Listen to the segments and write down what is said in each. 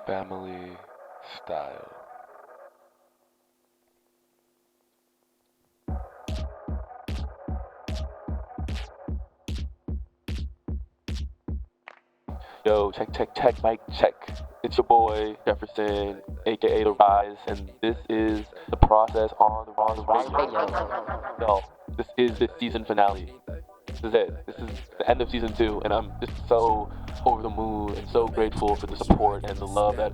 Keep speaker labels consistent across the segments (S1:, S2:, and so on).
S1: Family style. Yo, check, mic check. It's your boy Jefferson, aka the Ryze, and this is the process on the Ryze Radio. Yo, this is the season finale. This is it. This is the end of season 2, and I'm just so over the moon and so grateful for the support and the love that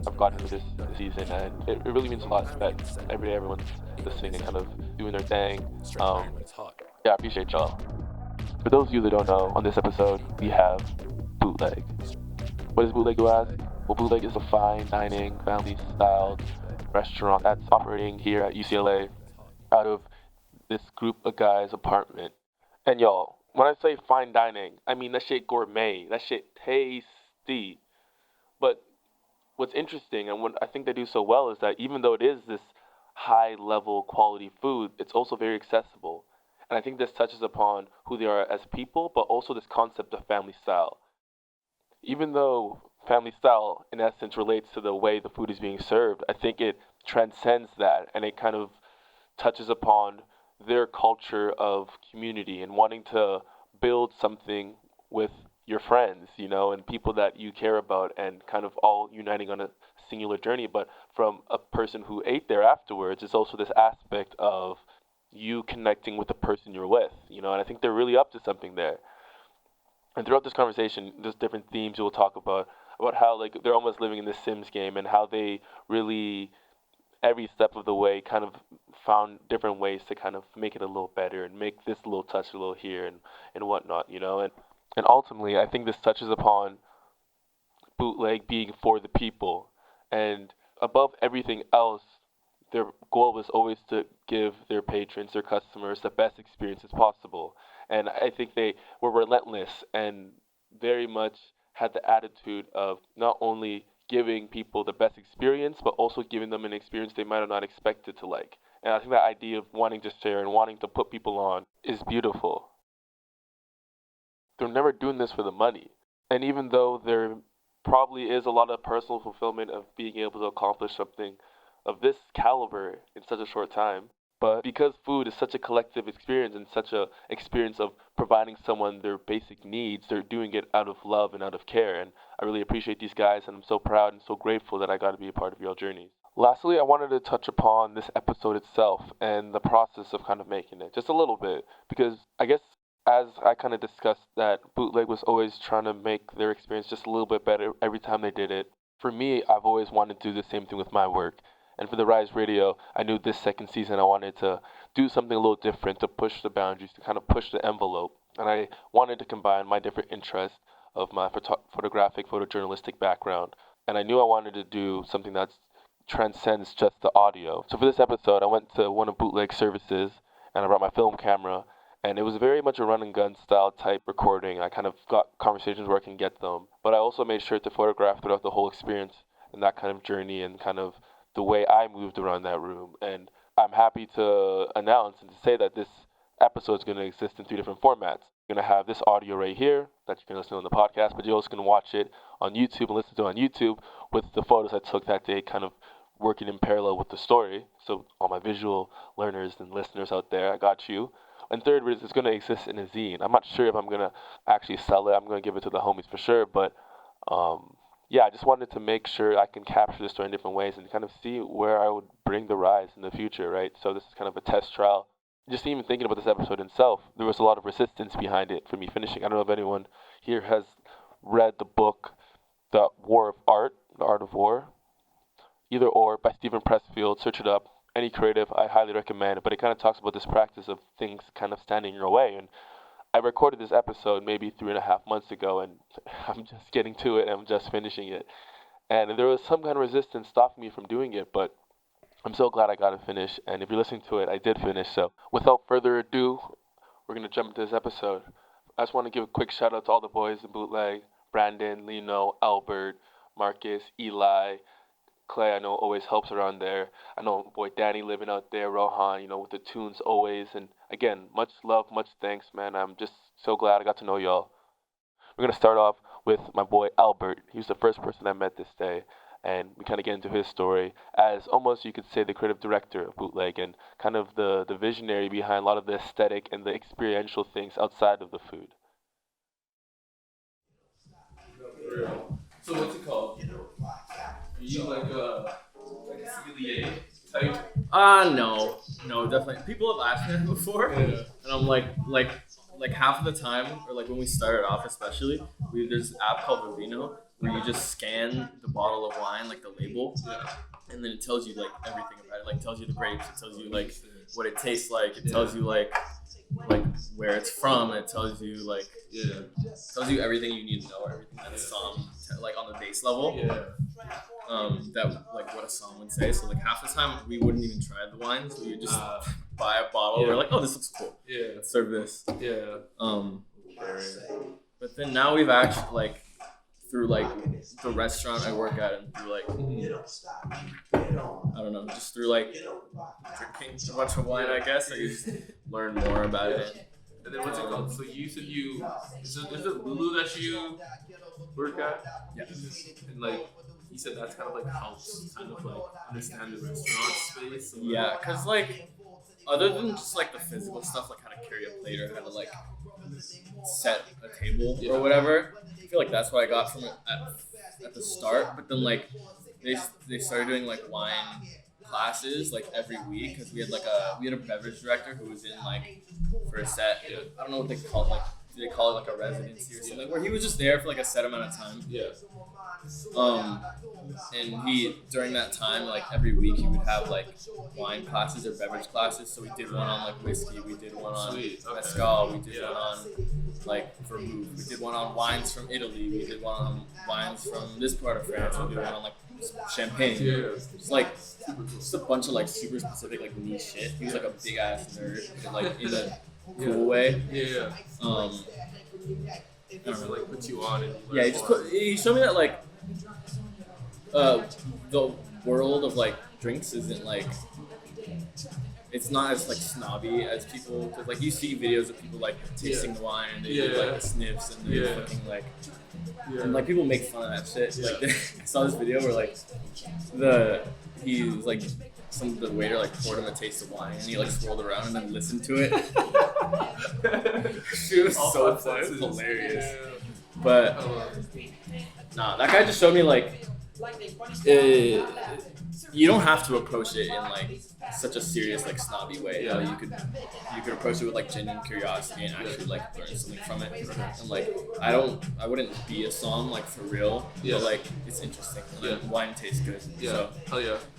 S1: I've gotten for this season, and it really means a lot that every day everyone's listening and kind of doing their thing. Yeah, I appreciate y'all. For those of you that don't know, on this episode we have Bootleg. What is Bootleg, you ask? Well, Bootleg is a fine dining, family-styled restaurant that's operating here at UCLA out of this group of guys' apartment. And y'all, when I say fine dining, I mean that shit gourmet, that shit tasty. But what's interesting and what I think they do so well is that even though it is this high-level quality food, it's also very accessible. And I think this touches upon who they are as people, but also this concept of family style. Even though family style, in essence, relates to the way the food is being served, I think it transcends that and it kind of touches upon their culture of community and wanting to build something with your friends, and people that you care about and kind of all uniting on a singular journey. But from a person who ate there afterwards, it's also this aspect of you connecting with the person you're with, and I think they're really up to something there. And throughout this conversation, there's different themes we'll talk about how like they're almost living in the Sims game and how they really every step of the way kind of found different ways to kind of make it a little better and make this little touch a little here and whatnot, and ultimately I think this touches upon Bootleg being for the people, and above everything else, their goal was always to give their patrons, their customers, the best experiences possible. And I think they were relentless and very much had the attitude of not only giving people the best experience, but also giving them an experience they might have not expected to like. And I think that idea of wanting to share and wanting to put people on is beautiful. They're never doing this for the money. And even though there probably is a lot of personal fulfillment of being able to accomplish something of this caliber in such a short time, but because food is such a collective experience and such a experience of providing someone their basic needs, they're doing it out of love and out of care. And I really appreciate these guys, and I'm so proud and so grateful that I got to be a part of your journeys. Lastly, I wanted to touch upon this episode itself and the process of kind of making it just a little bit, because I guess as I kind of discussed that Bootleg was always trying to make their experience just a little bit better every time they did it. For me, I've always wanted to do the same thing with my work. And for the Ryze Radio, I knew this second season I wanted to do something a little different, to push the boundaries, to kind of push the envelope. And I wanted to combine my different interests of my photographic, photojournalistic background. And I knew I wanted to do something that transcends just the audio. So for this episode, I went to one of Bootleg's services and I brought my film camera. And it was very much a run and gun style type recording. I kind of got conversations where I can get them. But I also made sure to photograph throughout the whole experience and that kind of journey and kind of the way I moved around that room. And I'm happy to announce and to say that this episode is going to exist in 3 different formats. You're going to have this audio right here that you can listen to on the podcast, but you're also going to watch it on YouTube and listen to it on YouTube with the photos I took that day kind of working in parallel with the story. So all my visual learners and listeners out there, I got you. And third is it's going to exist in a zine. I'm not sure if I'm going to actually sell it. I'm going to give it to the homies for sure, but yeah, I just wanted to make sure I can capture the story in different ways and kind of see where I would bring the Ryze in the future, right? So this is kind of a test trial. Just even thinking about this episode itself, there was a lot of resistance behind it for me finishing. I don't know if anyone here has read the book, The War of Art, The Art of War, either or, by Stephen Pressfield. Search it up. Any creative, I highly recommend it. But it kind of talks about this practice of things kind of standing in your way. And I recorded this episode maybe 3.5 months ago, and I'm just getting to it, and I'm just finishing it. And there was some kind of resistance stopping me from doing it, but I'm so glad I got it finished. And if you're listening to it, I did finish. So without further ado, we're going to jump into this episode. I just want to give a quick shout out to all the boys in Bootleg: Brandon, Lino, Albert, Marcus, Eli, Clay, I know always helps around there. I know boy Danny living out there, Rohan, with the tunes always. And again, much love, much thanks, man. I'm just so glad I got to know y'all. We're going to start off with my boy Albert. He was the first person I met this day. and we kind of get into his story as almost, you could say, the creative director of Bootleg, and kind of the visionary behind a lot of the aesthetic and the experiential things outside of the food.
S2: So what's it called? Are you like a sommelier type?
S3: No, definitely. People have asked me that before, and I'm like half of the time, or like when we started off, especially, there's an app called Vino where you just scan the bottle of wine, like the label, and then it tells you like everything about it. Like tells you the grapes, it tells you like what it tastes like, it tells you like where it's from, it tells you tells you everything you need to know, everything that's like on the base level. That like what a song would say. So like half the time we wouldn't even try the wines. We would just buy a bottle. We're like, oh, this looks cool. Let's serve this. But then now we've actually like through like the restaurant I work at, and through like I don't know, just through like drinking a bunch of wine, I guess I just learn more about it.
S2: And then what's it called? So you said is it Lulu that you work at?
S3: Yeah.
S2: And like you said that's kind of like helps kind of like understand the restaurant space.
S3: Yeah, cause like other than just like the physical stuff, like how to carry a plate or how to like set a table or whatever, I feel like that's what I got from it at the start. But then like they started doing like wine classes like every week, because we had a beverage director who was in like for a set. I don't know what they call it, like do they call it like a residency or something, where he was just there for like a set amount of time. And he during that time, like every week he would have like wine classes or beverage classes. So we did one on like whiskey, we did one on mezcal, we did one on like vermouth, we did one on wines from Italy, we did one on wines from this part of France, we did one on like champagne. It's like just a bunch of like super specific like niche shit. He was like a big ass nerd, but, like in a cool way.
S2: It just like puts you on, and
S3: he showed me that like the world of like drinks isn't like, it's not as like snobby as people, because like you see videos of people like tasting the wine and they do like the sniffs and they fucking like and like people make fun of that shit. Like I saw this video where like he was like the waiter like poured him a taste of wine and he like swirled around and then listened to it. She was so funny, it was hilarious. But nah, that guy just showed me like you don't have to approach it in like such a serious like snobby way. You could approach it with like genuine curiosity and actually like learn something from it. And like I wouldn't be a somm like for real, but like it's interesting. Like, wine tastes good. So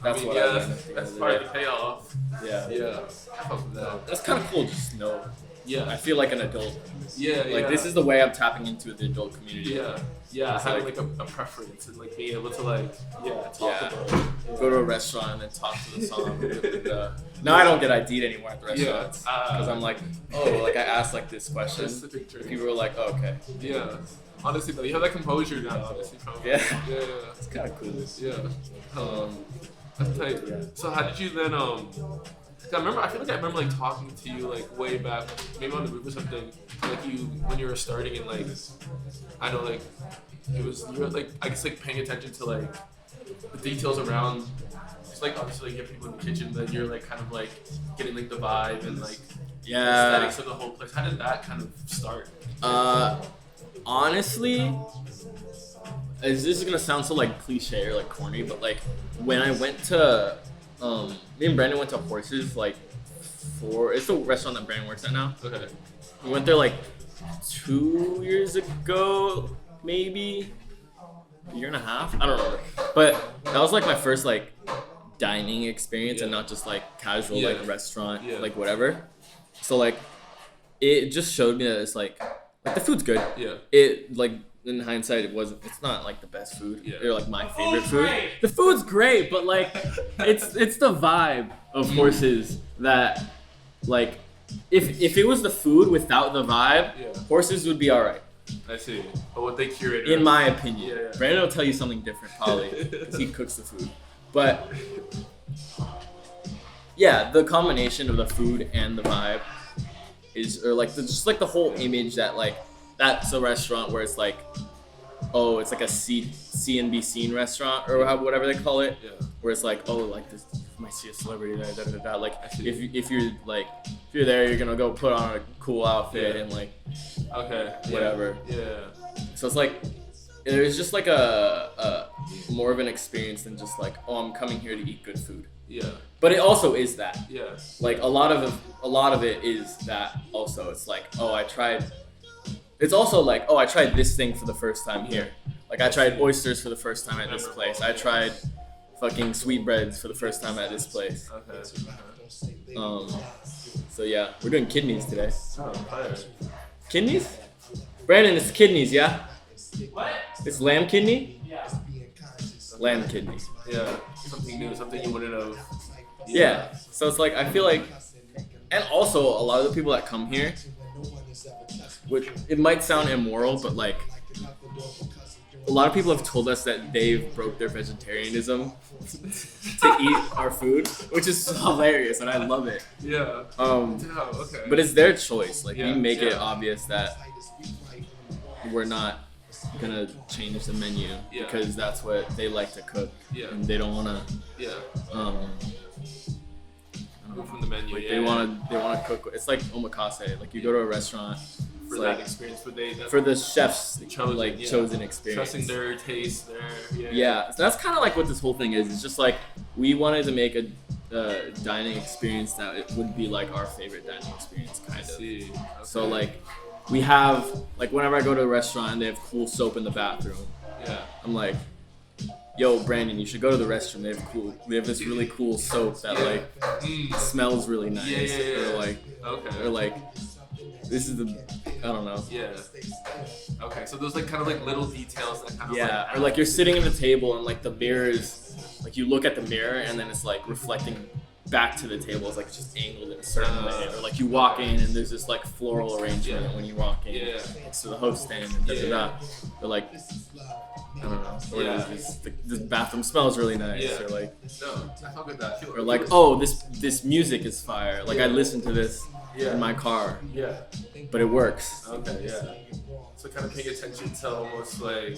S3: that's what I learned.
S2: That's part of the payoff.
S3: That's kind of cool. Just know. I feel like an adult. Like this is the way I'm tapping into the adult community.
S2: Having like a preference and like being able to like talk about it.
S3: Go to a restaurant and then talk to the somm. Now I don't get ID'd anymore at the restaurants because I'm like, like I asked like this question. People were like, oh, okay.
S2: Honestly though, you have that composure now. Honestly, probably.
S3: It's kind of cool.
S2: That's tight. So how did you then I feel like I remember like talking to you like way back, maybe on the roof or something, like you when you were starting and like I know like you were like I guess like paying attention to like the details around, just like obviously like you have people in the kitchen, but you're like kind of like getting like the vibe and like the aesthetics of the whole place. How did that kind of start?
S3: Honestly, this is gonna sound so like cliche or like corny, but like when I went to me and Brandon went to Horses like it's the restaurant that Brandon works at now.
S2: Okay.
S3: We went there like 2 years ago, maybe a year and a half. I don't know, but that was like my first like dining experience and not just like casual like restaurant like whatever. So like it just showed me that it's like the food's good. It like in hindsight it's not like the best food. They're like my favorite food. The food's great, but like it's the vibe of Horses that like if it was the food without the vibe, Horses would be alright.
S2: I see. But what they curate,
S3: in my opinion, Brandon will tell you something different probably because he cooks the food. But the combination of the food and the vibe is, or like just like the whole image that like that's a restaurant where it's like oh, it's like a C and B scene restaurant or whatever they call it.
S2: Yeah.
S3: Where it's like, oh, like this might see a celebrity there, da da da da. Like if you're there, you're gonna go put on a cool outfit and like whatever.
S2: Yeah.
S3: So it's like there's just like a more of an experience than just like, oh, I'm coming here to eat good food.
S2: Yeah.
S3: But it also is that.
S2: Yeah.
S3: Like a lot of it is that also. It's like, oh, I tried. It's also like, oh, I tried this thing for the first time here. Like I tried oysters for the first time at this place. I tried fucking sweetbreads for the first time at this place.
S2: Okay.
S3: So yeah, we're doing kidneys today.
S2: Oh, fire.
S3: Kidneys? Brandon, it's kidneys, yeah?
S2: What?
S3: It's lamb kidney?
S2: Yeah.
S3: Lamb kidney.
S2: Yeah. Something new, something you wouldn't have.
S3: Yeah. So it's like, I feel like, and also a lot of the people that come here, which it might sound immoral, but like, a lot of people have told us that they've broke their vegetarianism to eat our food, which is hilarious, and I love it.
S2: Yeah.
S3: Okay. But it's their choice. Like we make it obvious that we're not gonna change the menu because that's what they like to cook, and they don't wanna.
S2: Yeah. Move from the menu.
S3: Like they wanna cook. It's like omakase. Like you go to a restaurant.
S2: For
S3: like,
S2: that experience,
S3: for the chef's
S2: chosen,
S3: chosen experience.
S2: Trusting their taste,
S3: Yeah, so that's kind of like what this whole thing is. It's just like we wanted to make a dining experience that it would be like our favorite dining experience, kind of.
S2: Okay.
S3: So like we have like whenever I go to a restaurant and they have cool soap in the bathroom.
S2: Yeah.
S3: I'm like, yo, Brandon, you should go to the restroom. They have this really cool soap that like smells really nice. Or like this is I don't know.
S2: Yeah. Okay, so those like kind of like little details that kind of
S3: like, or like you're sitting at the table and like the mirror is like you look at the mirror and then it's like reflecting back to the table. It's like it's just angled in a certain way. Or like you walk in and there's this like floral arrangement when you walk in next to the host stand and da da da. Or like I don't know. Or this bathroom smells really nice. Or like
S2: I fuck with that.
S3: Or like, oh, this music is fire. Like I listen to this in my car.
S2: Yeah.
S3: But it works.
S2: Okay, yeah. So kind of paying attention to almost like,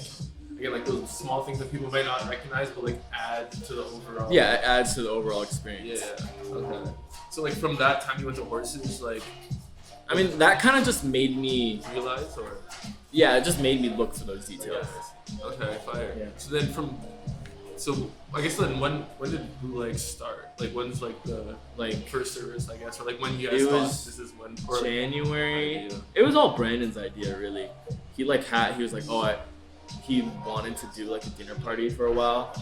S2: again, like those small things that people may not recognize, but like add to the overall.
S3: Yeah, it adds to the overall experience.
S2: Yeah. Okay. So like from that time you went to horses, like.
S3: I mean, that kind of just made me
S2: realize, or. Yeah,
S3: it just made me look for those details.
S2: Yeah. Okay, fire.
S3: Yeah.
S2: So then so I guess then when did Bootleg start? Like when's like the first service, I guess, or like when you guys thought this is when? Or
S3: January. It was all Brandon's idea, really. He was like, he wanted to do like a dinner party for a while,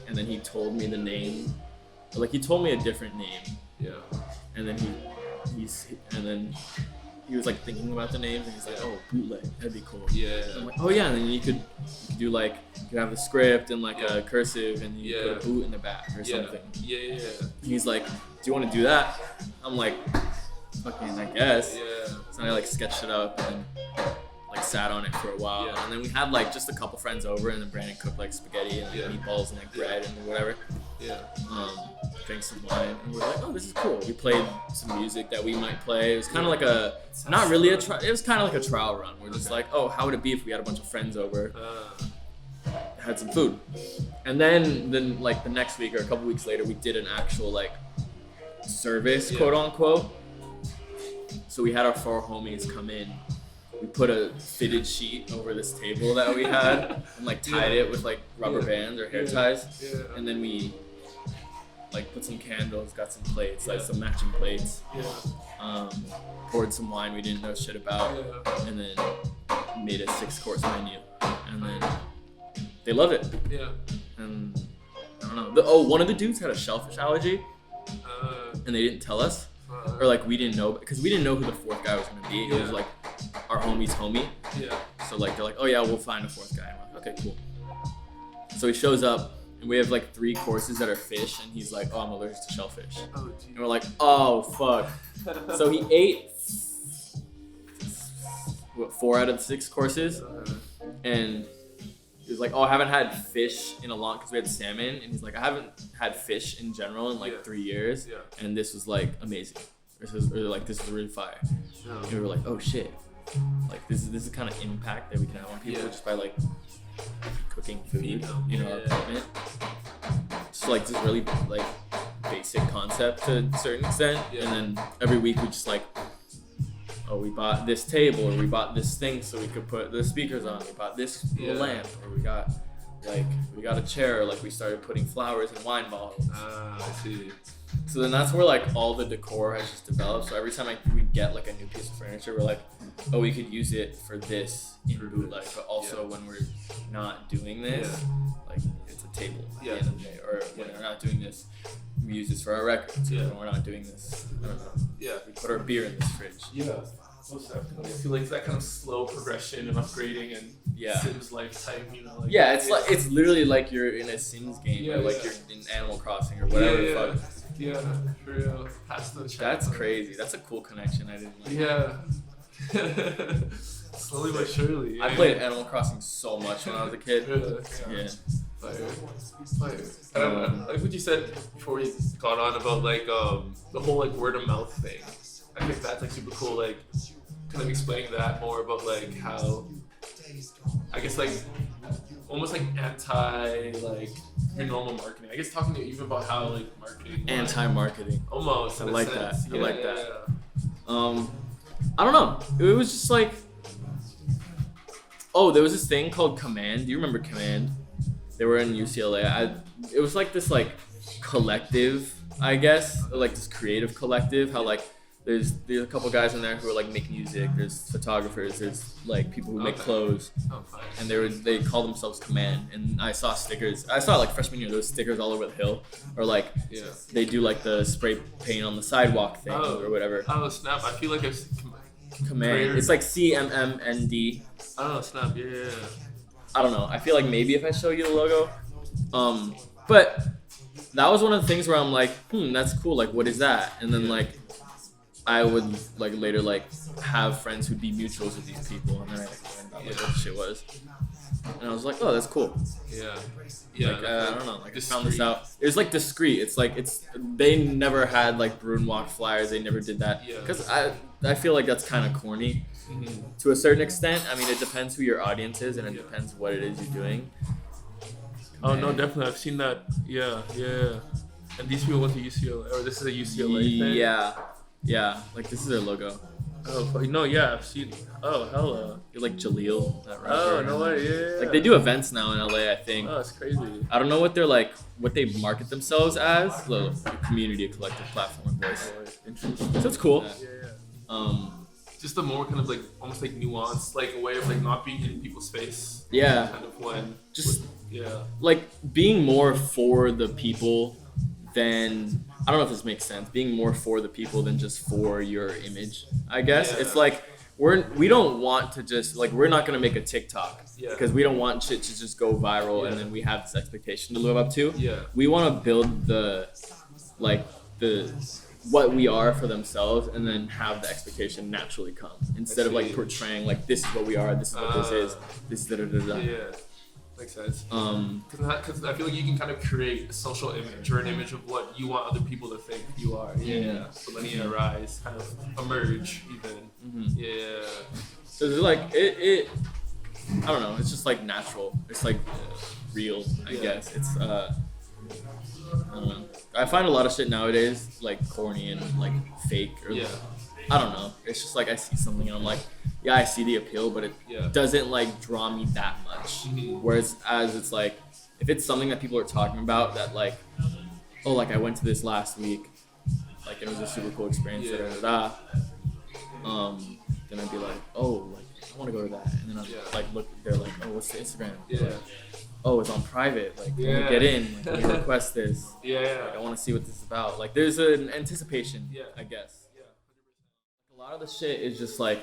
S3: and then he told me the name. Like he told me a different name.
S2: Yeah.
S3: And then he was like thinking about the names and he's like, oh, Bootleg, that'd be cool.
S2: Yeah.
S3: And I'm like, oh yeah, and then you could do like, you could have the script and like a cursive and you put a boot in the back or something.
S2: Yeah.
S3: He's like, do you want to do that? I'm like, fucking, I guess.
S2: Yeah.
S3: So I like sketched it up and like sat on it for a while.
S2: Yeah.
S3: And then we had like just a couple friends over and then Brandon cooked like spaghetti and like meatballs and like bread and whatever.
S2: Yeah.
S3: Drank some wine and we're like, oh, this is cool. We played some music that we might play. It was kind of like not really a trial. It was kind of like a trial run. We're just like, oh, how would it be if we had a bunch of friends over, had some food, and then like the next week or a couple weeks later, we did an actual like service, quote unquote. So we had our 4 homies come in. We put a fitted sheet over this table that we had and like tied it with like rubber bands or hair ties, and then we like put some candles, got some plates, like some matching plates. Poured some wine we didn't know shit about, and then made a 6-course menu, and then they loved it.
S2: Yeah.
S3: And I don't know. One of the dudes had a shellfish allergy, and they didn't tell us, or like we didn't know because we didn't know who the 4th guy was gonna be. It was like our homie's homie.
S2: Yeah.
S3: So like they're like, oh yeah, we'll find a 4th guy. And we're like, okay, cool. So he shows up. And we have like 3 courses that are fish, and he's like, oh, I'm allergic to shellfish.
S2: Oh, geez.
S3: And we're like, oh, fuck. So he ate 4 out of the 6 courses, and he was like, oh, I haven't had fish in a long, because we had salmon, and he's like, I haven't had fish in general in like 3 years, and this was like amazing. This was really fire. And we were like, oh shit. like this is the kind of impact that we can have on people just by like cooking food, our equipment. It's like this really like basic concept to a certain extent, and then every week we just like, oh, we bought this table, or we bought this thing so we could put the speakers on. We bought this lamp, or we got a chair. Like we started putting flowers in wine bottles.
S2: I see.
S3: So then that's where like all the decor has just developed. So every time we get like a new piece of furniture, we're like, oh, we could use it for this in Bootleg, but also when we're not doing this, like it's a table at the end of the day. Or when we're not doing this, we use this for our records. When we're not doing this, I don't know. We put our beer in this fridge.
S2: Most definitely. I feel like it's that kind of slow progression and upgrading and Sims lifetime, Like,
S3: like it's literally like you're in a Sims game, or like you're in Animal Crossing or whatever the fuck.
S2: Yeah, for real.
S3: That's crazy. That's a cool connection. I didn't like.
S2: Yeah. Slowly but surely.
S3: I played Animal Crossing so much when I was a kid.
S2: Fire. Like what you said before we got on about like the whole like word of mouth thing. I think that's like super cool. Like kind of explaining that more about like how I guess like almost like anti like your normal marketing. I guess talking to you even about how like marketing
S3: anti-marketing.
S2: Almost.
S3: I like that. I like that. I don't know. It was just like, oh, there was this thing called Command. Do you remember Command? They were in UCLA. It was like this like collective, I guess, like this creative collective. How like there's a couple guys in there who are like make music. There's photographers. There's like people who make clothes, and they call themselves Command. And I saw stickers. I saw like freshman year, there was stickers all over the hill, or like they do like the spray paint on the sidewalk thing or whatever.
S2: Oh snap! I feel like I've
S3: Command. It's like CMMND.
S2: Oh snap! Yeah.
S3: I don't know. I feel like maybe if I show you the logo, but that was one of the things where I'm like, that's cool. Like, what is that? And then like, I would like later like have friends who'd be mutuals with these people, and then I like learned about like what the shit was, and I was like, oh, that's cool.
S2: Yeah.
S3: Like, I don't know. Like I found this out. It was like discreet. It's like they never had like Bruin Walk flyers. They never did that because I feel like that's kind of corny. To a certain extent. I mean, it depends who your audience is, and it depends what it is you're doing.
S2: Oh no, definitely. I've seen that. Yeah. And these people went to UCLA, or this is a UCLA thing.
S3: Yeah. Like this is their logo.
S2: Oh no, yeah, I've seen. Oh hella.
S3: You're like Jaleel. That rapper.
S2: Oh no way, yeah.
S3: Like they do events now in LA, I think.
S2: Oh, it's crazy.
S3: I don't know what they're like, what they market themselves as. The community, a collective platform, voice.
S2: Interesting.
S3: So it's cool.
S2: Just the more kind of like almost like nuanced like a way of like not being in people's face.
S3: Yeah.
S2: Kind of when.
S3: Like being more for the people than, I don't know if this makes sense, being more for the people than just for your image, I guess. It's like we don't want to just like, we're not gonna make a TikTok because we don't want shit to just go viral and then we have this expectation to live up to. We want to build the what we are for themselves, and then have the expectation naturally come instead of like portraying like this is what we are, this is what this is da da da da.
S2: Yeah, makes sense. Because I feel like you can kind of create a social image or an image of what you want other people to think you are. So letting it rise, kind of emerge even.
S3: So it's like it. I don't know. It's just like natural. It's like real. I guess it's. I don't know. I find a lot of shit nowadays like corny and like fake or I don't know. It's just like I see something and I'm like, yeah, I see the appeal, but it doesn't like draw me that much. Whereas it's like if it's something that people are talking about that like, oh, like I went to this last week, like it was a super cool experience. Then I'd be like, oh, like I want to go to that, and then I'd like look. They're like, oh, what's the Instagram? Like, oh, it's on private. Like, can we get in? Like, can we request this? Like, I want to see what this is about. Like, there's an anticipation, I guess. A lot of the shit is just like,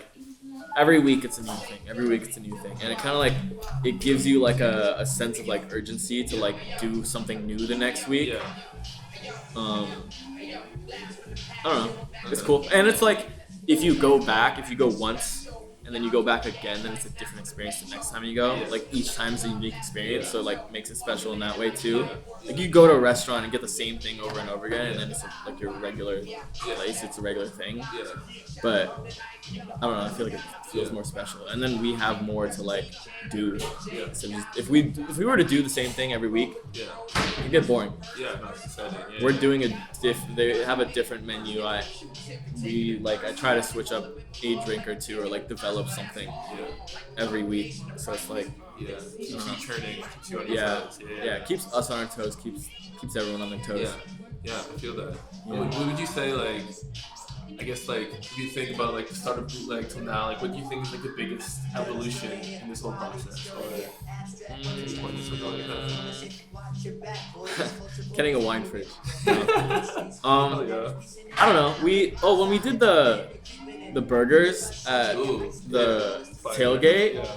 S3: every week it's a new thing. Every week it's a new thing. And it kind of like, it gives you like a sense of like urgency to like do something new the next week. I don't know. It's cool. And it's like, if you go once, and then you go back again, then it's a different experience the next time you go.
S2: Yeah.
S3: Like each time is a unique experience, so like makes it special in that way too. Like you go to a restaurant and get the same thing over and over again, and then it's like your regular place, it's a regular thing.
S2: Yeah.
S3: But I don't know, I feel like it feels more special, and then we have more to like do.
S2: Yeah.
S3: So if we were to do the same thing every week,
S2: Yeah.
S3: it'd get boring.
S2: Yeah, no, it's exciting. Yeah.
S3: We're doing they have a different menu. I try to switch up a drink or two or like develop something every week. So it's like
S2: keeps you churning, keeps you on your toes.
S3: It keeps us on our toes, keeps everyone on their toes.
S2: Yeah, I feel that.
S3: Yeah.
S2: What would you say, like, I guess, like, if you think about, like, the start of Bootleg till now, like, what do you think is, like, the biggest evolution in this whole process? Or,
S3: Getting a wine fridge.
S2: Oh, yeah.
S3: I don't know. When we did the burgers at the tailgate,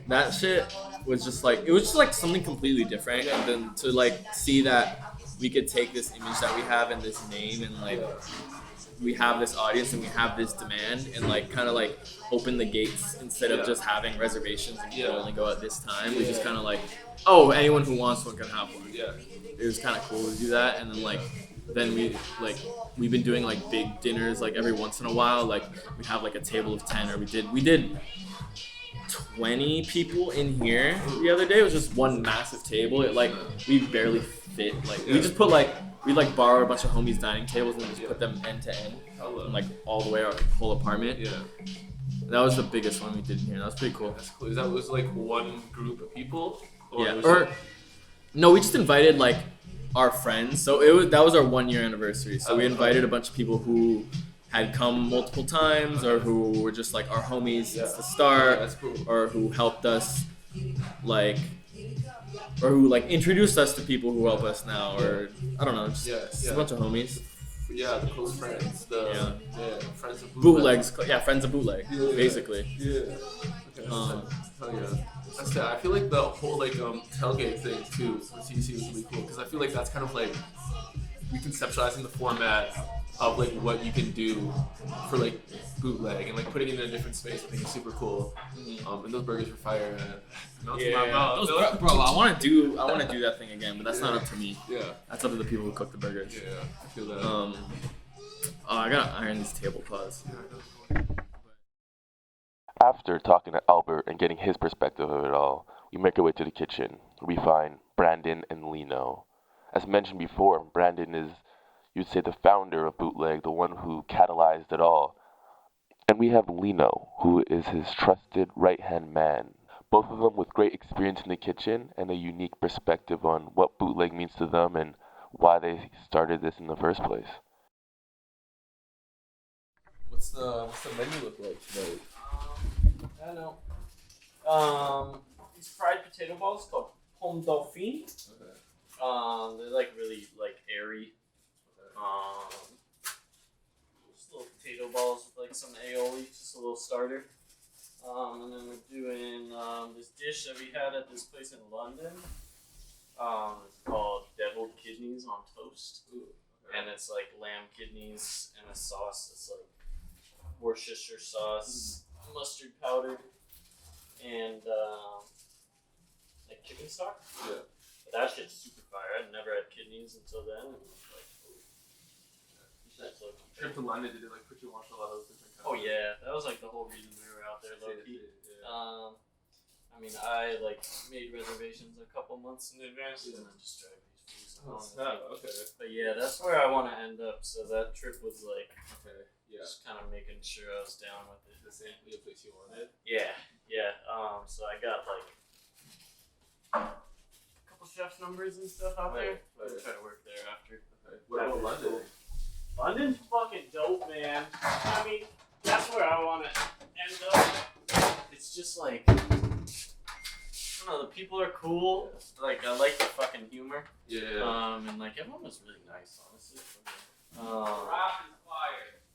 S3: that shit was just like, it was just like something completely different. And then to like see that we could take this image that we have and this name and like we have this audience and we have this demand and like kind of like open the gates instead of just having reservations and you can only go at this time. We just kind of like, oh, anyone who wants one can have one.
S2: Yeah.
S3: It was kind of cool to do that. And then we've been doing like big dinners like every once in a while. Like we have like a table of 10 or we did 20 people in here the other day. It was just one massive table. It like we barely fit. Like we just put like we like borrow a bunch of homies' dining tables and then just put them end to end, and, like all the way our whole apartment.
S2: Yeah.
S3: That was the biggest one we did in here. That was pretty cool.
S2: That's cool. That was like one group of people?
S3: No, we just invited like our friends. So that was our 1 year anniversary. So we invited a bunch of people who had come multiple times or who were just like our homies since the start,
S2: that's cool.
S3: or who helped us like, or who like introduced us to people who help us now, or I don't know, just a bunch of homies.
S2: Yeah, the close friends. Friends of
S3: Bootlegs. Yeah, friends of Bootleg, basically.
S2: Yeah. Okay. That's it. I feel like the whole like tailgate thing too with CC was really cool because I feel like that's kind of like reconceptualizing the format of like what you can do for like Bootleg and like putting it in a different space. I think is super cool. And those burgers were fire. Bro,
S3: I want to do that thing again, but that's not up to me.
S2: Yeah,
S3: that's up to the people who cook the burgers.
S2: Yeah, I feel that.
S3: I gotta iron these tablecloths.
S1: After talking to Albert and getting his perspective of it all, we make our way to the kitchen. We find Brandon and Lino. As mentioned before, Brandon is, you'd say, the founder of Bootleg, the one who catalyzed it all. And we have Lino, who is his trusted right-hand man. Both of them with great experience in the kitchen and a unique perspective on what Bootleg means to them and why they started this in the first place.
S2: What's the menu look like today?
S4: I don't know. These fried potato balls called pomme dauphine.
S2: Okay.
S4: They're like really like airy. Just little potato balls with like some aioli, just a little starter. And then we're doing this dish that we had at this place in London. It's called deviled kidneys on toast.
S2: Ooh, okay.
S4: And it's like lamb kidneys and a sauce that's like Worcestershire sauce, mustard powder, and like chicken stock.
S2: Yeah.
S4: But that shit's super fire. I'd never had kidneys until then. And like, that's low-key.
S2: Trip to London, did it like put you on a lot of different kinds?
S4: Oh yeah, that was like the whole reason we were out there, low key.
S2: Yeah.
S4: I mean, I like made reservations a couple months in advance and then just dragged these foods along.
S2: Okay.
S4: But yeah, that's where I want to end up. So that trip was like
S2: Just
S4: kind of making sure I was down with it.
S2: The same place you wanted.
S4: Yeah. So I got like a couple chef's numbers and stuff out there.
S2: Right.
S4: Try to work there after.
S2: Okay. What about London?
S4: London's fucking dope, man. I mean, that's where I want to end up. It's just like, I don't know, the people are cool. Like, I like the fucking humor.
S2: Yeah.
S4: And like, everyone was really nice, honestly.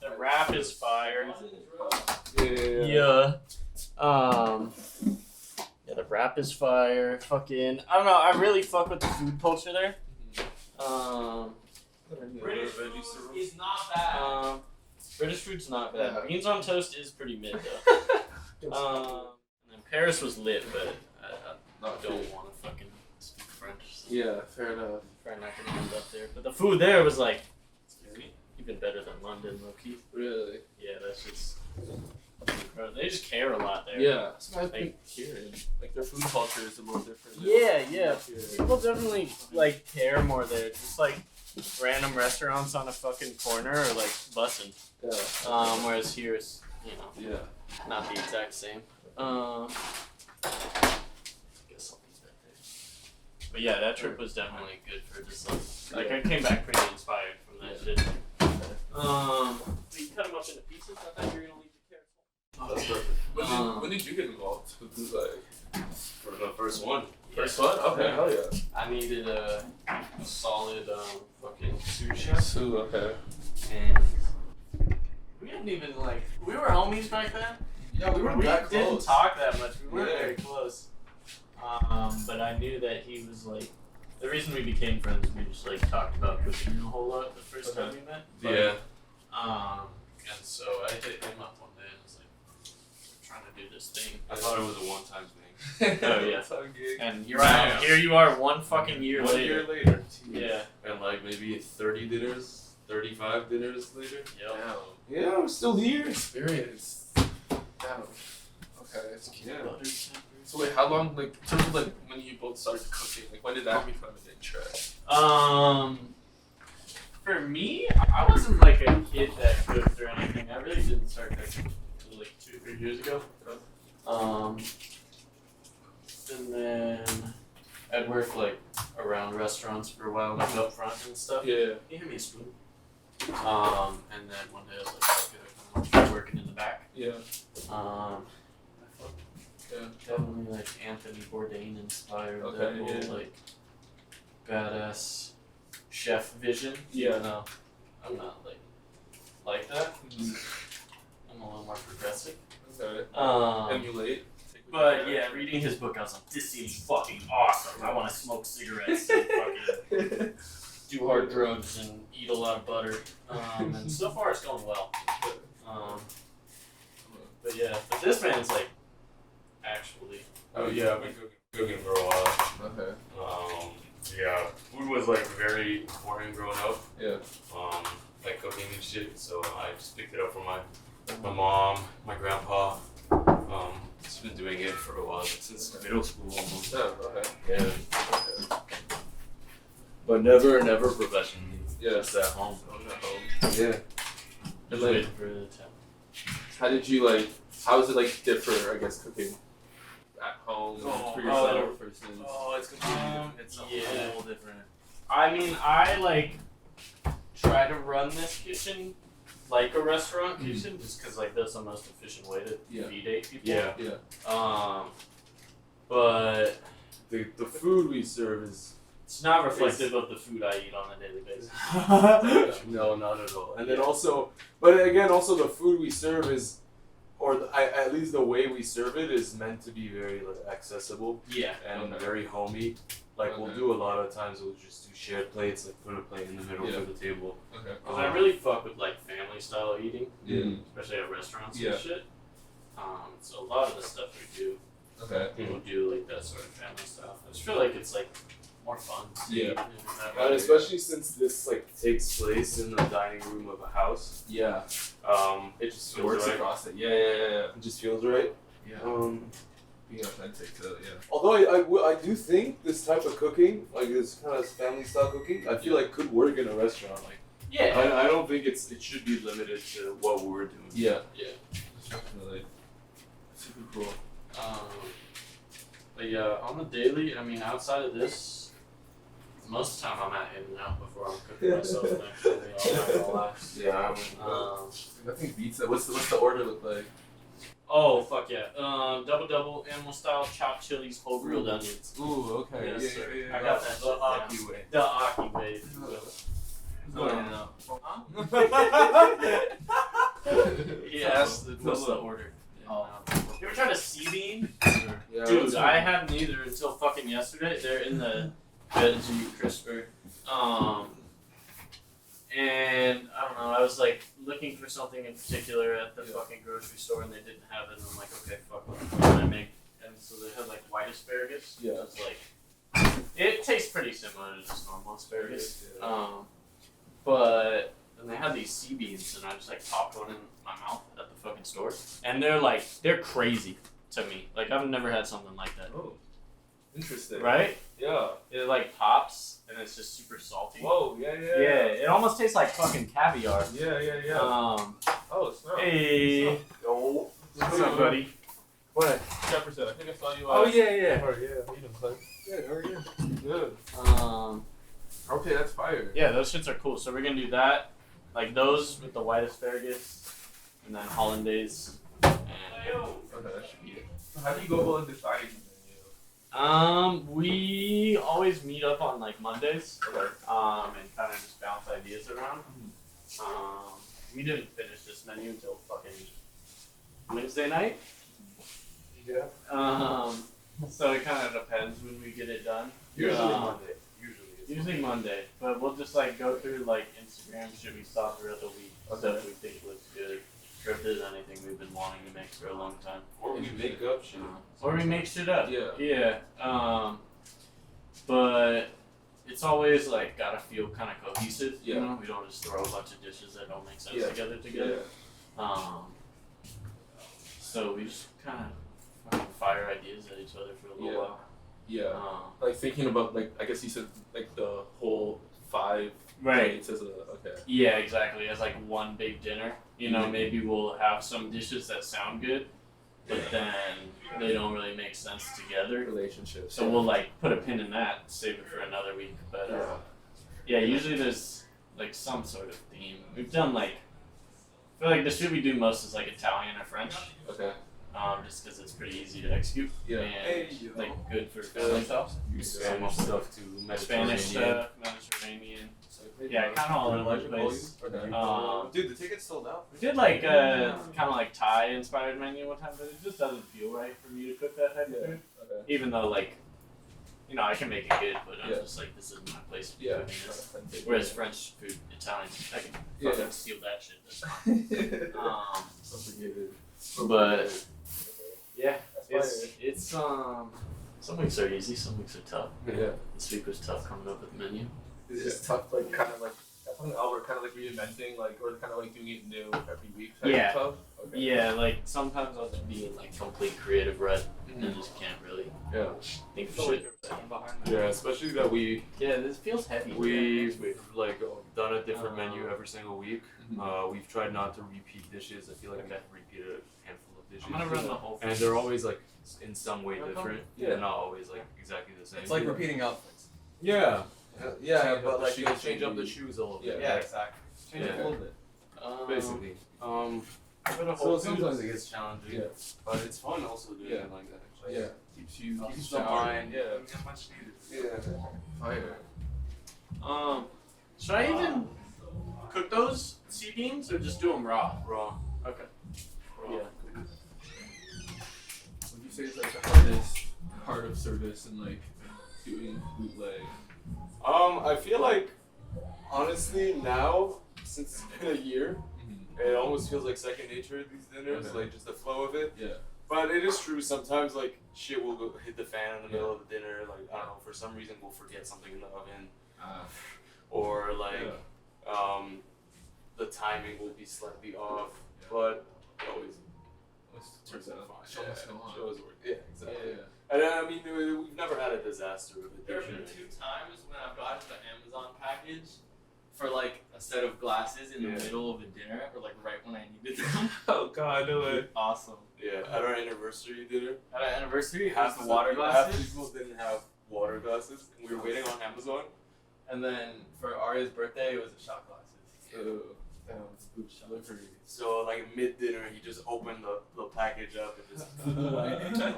S4: The rap is fire. Yeah. Yeah, the rap is fire. Fucking, I don't know. I really fuck with the food culture there. British food is not bad. British food's not bad. Beans on toast is pretty mid though. And then Paris was lit, but I don't want to fucking speak French. So
S2: Yeah, fair enough.
S4: probably not gonna end up there. But the food there was like even better than London, low key.
S2: Really?
S4: Yeah, that's just incredible. They just care a lot there.
S2: Yeah. That's what I've been
S4: Like,
S2: hearing. Like their food culture is a little different.
S4: yeah. People definitely like care more there. Just like random restaurants on a fucking corner or like bussing.
S2: Yeah.
S4: Whereas here it's
S2: Yeah.
S4: not the exact same. Guess I'll be back there. But yeah, that trip was definitely good for just like I came back pretty inspired from that shit. So you cut them up into pieces. I thought you were gonna leave the carrots.
S2: Oh, that's perfect. When did you get involved with Bootleg?
S3: For the first one.
S2: First one? Okay, hell yeah.
S4: I needed a solid fucking sous chef.
S2: Sue, okay.
S4: And we didn't even like we were homies back then.
S2: Yeah, we were
S4: We
S2: that
S4: didn't
S2: close.
S4: talk that much. We weren't
S2: Yeah.
S4: very close. But I knew that he was like the reason we became friends. We just like talked about cooking a whole lot the first time we met. But,
S2: Yeah.
S4: And so I hit him up one day and was like, "We're trying to do this thing."
S3: I thought it was a one-time thing.
S4: Oh yeah.
S2: That's how gig.
S4: And here you are, one fucking year
S3: 1
S4: later.
S3: year later.
S4: Yeah.
S3: And like maybe 30 dinners, 35 dinners later.
S4: Yep.
S2: Damn. Yeah, we're still here. Experience. Damn. Okay, that's cute. So wait, how long, like, in terms of like when you both started cooking, like when did that become an interest?
S4: For me, I wasn't like a kid that cooked or anything. I really didn't start cooking until like 2 or 3 years ago. And then I'd work like around restaurants for a while, like up front and stuff.
S2: Yeah.
S4: He hand me a spoon. And then one day I was like, fuck it, I want to start working in the back.
S2: Yeah. Yeah.
S4: Definitely like Anthony Bourdain inspired
S2: Okay,
S4: that whole
S2: yeah.
S4: like badass chef vision.
S2: Yeah.
S4: Even though I'm not like that. I'm a little more progressive.
S2: Okay. Emulate.
S4: But yeah, reading his book, I was like, this seems fucking awesome. I want to smoke cigarettes and fucking do hard drugs and eat a lot of butter. And so far it's going well. But yeah, but this man's like, actually.
S3: Oh yeah, I've been cooking for a while.
S2: Okay.
S3: Yeah, food was like very important growing up.
S2: Yeah.
S3: Like cooking and shit. So I just picked it up from my mom, my grandpa. Just been doing it for a while, since middle school almost.
S2: Oh, okay.
S3: Yeah.
S2: Okay.
S3: But never professionally.
S2: Yeah.
S3: Just at home.
S2: At home. Yeah.
S4: Just
S2: like-
S4: waiting for the time.
S2: How did you like? How is it like differ? I guess cooking at home for yourself versus.
S3: Oh, it's completely different. It's a
S4: yeah.
S3: whole different.
S4: I mean, I like try to run this kitchen like a restaurant kitchen, just because like that's the most efficient way to feed 8 people.
S3: Yeah.
S2: Yeah.
S4: But
S3: The food we serve is
S4: it's not reflective of the food I eat on a daily basis.
S3: no, not at all.
S2: And then also, but again, also the food we serve is, at least the way we serve it is meant to be very like accessible
S4: Yeah.
S2: and
S3: and very homey. Like we'll do a lot of times we'll just do shared plates, like put a plate in the middle
S2: Yeah.
S3: for the table.
S2: Okay.
S4: Because I really fuck with like family style eating,
S2: Yeah.
S4: especially at restaurants
S2: Yeah.
S4: and shit. So a lot of the stuff we do,
S2: Okay.
S4: people do like that sort of family style. I just feel like it's like more fun.
S2: Yeah.
S4: in that
S3: And
S4: way.
S3: especially since this like takes place in the dining room of a house,
S2: Yeah.
S3: it just
S2: It
S3: feels
S2: works
S3: right.
S2: across it. Yeah.
S3: It just feels right.
S2: Yeah. Being authentic too. Yeah.
S3: Although I do think this type of cooking, like this kind of family style cooking, I feel like could work in a restaurant. Like
S4: Yeah.
S3: I don't think it should be limited to what we're doing.
S2: Yeah.
S4: Yeah.
S2: Definitely. Super cool.
S4: But yeah, on the daily, I mean, outside of this, most of the time I'm out hanging out before I'm cooking myself. Actually, I'm not gonna lie.
S2: Yeah. Nothing beats that. What's the order look like?
S4: Oh fuck yeah! Double animal style chopped chilies, whole grilled onions.
S2: Ooh. Okay.
S4: Yes,
S2: yeah.
S4: sir.
S2: Yeah.
S4: I got that.
S2: The Aki way.
S4: The Aki way. if you will.
S2: Going in now.
S4: Yeah, that's the order.
S2: Oh.
S4: You ever tried a sea bean?
S2: Yeah,
S4: Dude,
S2: that's
S4: I
S2: right.
S4: hadn't either until fucking yesterday. They're in the veggie crisper. And I don't know, I was like looking for something in particular at the fucking grocery store and they didn't have it and I'm like, okay, fuck, what can I make? And so they had like white asparagus.
S2: Yeah.
S4: It was like, it tastes pretty similar to just normal asparagus. But then they had these sea beans and I just like popped one in my mouth at the fucking store. And they're crazy to me. Like I've never had something like that.
S2: Oh, interesting.
S4: Right?
S2: Yeah.
S4: It like pops and it's just super salty.
S2: Whoa, yeah.
S4: Yeah, it almost tastes like fucking caviar.
S2: Yeah. Oh, it's not.
S4: Hey. Yo. What's up, buddy?
S2: What? Jefferson, I think I saw you.
S3: Oh yeah.
S2: Yeah. How you doing, Clay?
S3: Good. How are you?
S2: Good. Okay, that's fire.
S4: Yeah, those shits are cool. So we're gonna do that, like those with the white asparagus, and then hollandaise. And
S2: Okay, that should be it. So how do you go about deciding the menu?
S4: we always meet up on like Mondays,
S2: Okay.
S4: and kind of just bounce ideas around. We didn't finish this menu until fucking Wednesday night.
S2: Yeah.
S4: So it kind of depends when we get it done.
S2: Usually
S4: Monday.
S2: Usually.
S4: Usually Monday, but we'll just like go through like Instagram shit we saw throughout the week, stuff we think looks good, or if there's anything we've been wanting to make for a long time.
S2: Or we make up shit.
S4: Or we make shit up.
S2: Yeah.
S4: Yeah. But it's always like gotta feel kind of cohesive.
S2: Yeah.
S4: You know, we don't just throw a bunch of dishes that don't make sense together.
S2: Yeah.
S4: So we just kind of fucking fire ideas at each other for a little while.
S2: Yeah. Like thinking about like I guess you said like the whole 5 plates as a okay.
S4: Yeah, exactly. As like one big dinner. You know, maybe we'll have some dishes that sound good, but then they don't really make sense together.
S2: Relationships.
S4: So we'll like put a pin in that, save it for another week. But yeah, usually there's like some sort of theme. We've done like, I feel like the shit we do most is like Italian or French.
S2: Okay.
S4: Just because it's pretty easy to execute.
S2: Yeah.
S4: And like good for family stuff.
S3: Spanish stuff too.
S4: Spanish stuff, Mediterranean. Yeah, kind of all over the place.
S3: Dude, the ticket's sold out.
S4: We did like kind of like Thai inspired menu one time, but it just doesn't feel right for me to cook that type of food.
S2: Okay.
S4: Even though like, you know, I can make it good, but I'm just like, this isn't my place to be cooking this. Whereas French food, Italian, I can fucking steal that shit. That's fine. But yeah, it's some weeks are easy, some weeks are tough.
S2: Yeah.
S4: This week was tough coming up with the menu.
S2: It's just tough, like kind of like something Albert kind of like reinventing, like or kind of like doing it new every week.
S4: Yeah.
S2: Tough? Okay.
S4: Yeah, like sometimes I'll just be in like complete creative rut and just can't really think of shit.
S3: Yeah, especially that
S4: Yeah, this feels heavy.
S3: we've like done a different menu every single week. We've tried not to repeat dishes. I feel like we've repeated a handful of dishes.
S4: I'm gonna run the whole thing.
S3: And they're always like in some way different. They're not always like exactly the same.
S5: It's like repeating outfits.
S3: Yeah.
S5: Yeah, but like
S3: you change up the shoes a little bit.
S5: Yeah, exactly. Change it a little bit.
S3: Basically.
S5: So sometimes it gets challenging,
S3: but it's fun also doing it like that. Actually.
S2: Yeah.
S3: Keeps you
S5: keeps
S3: the
S5: the
S3: mind.
S5: mind.
S3: Yeah.
S5: Much needed.
S2: Yeah. Fire.
S4: Should I even cook those sea beans or just do them raw?
S3: Raw.
S4: Okay.
S3: Raw.
S4: Yeah.
S2: Would you say it's like the hardest part of service and like doing bootleg?
S3: I feel like honestly now, since it's been a year, it almost feels like second nature at these dinners,
S2: Okay.
S3: like just the flow of it.
S2: Yeah.
S3: But it is true, sometimes like shit will go hit the fan in the middle of the dinner, like I don't know, for some reason we'll forget something in the oven. Or like the timing will be slightly off. But it always turns out fine.
S2: Show must go on.
S3: Shows work. Yeah, exactly.
S2: Yeah.
S3: And I mean, we've never had a disaster with it.
S4: There have been 2 times when I've gotten the Amazon package for like a set of glasses in the middle of a dinner, or like right when I needed them.
S2: Oh god, no way.
S4: Awesome.
S3: Yeah, at our anniversary dinner,
S4: At our anniversary,
S3: half
S4: the water glasses.
S3: Half people didn't have water glasses, and we were waiting on Amazon.
S5: And then for Arya's birthday, it was a shot glasses.
S3: So like mid dinner, he just opened the package up and just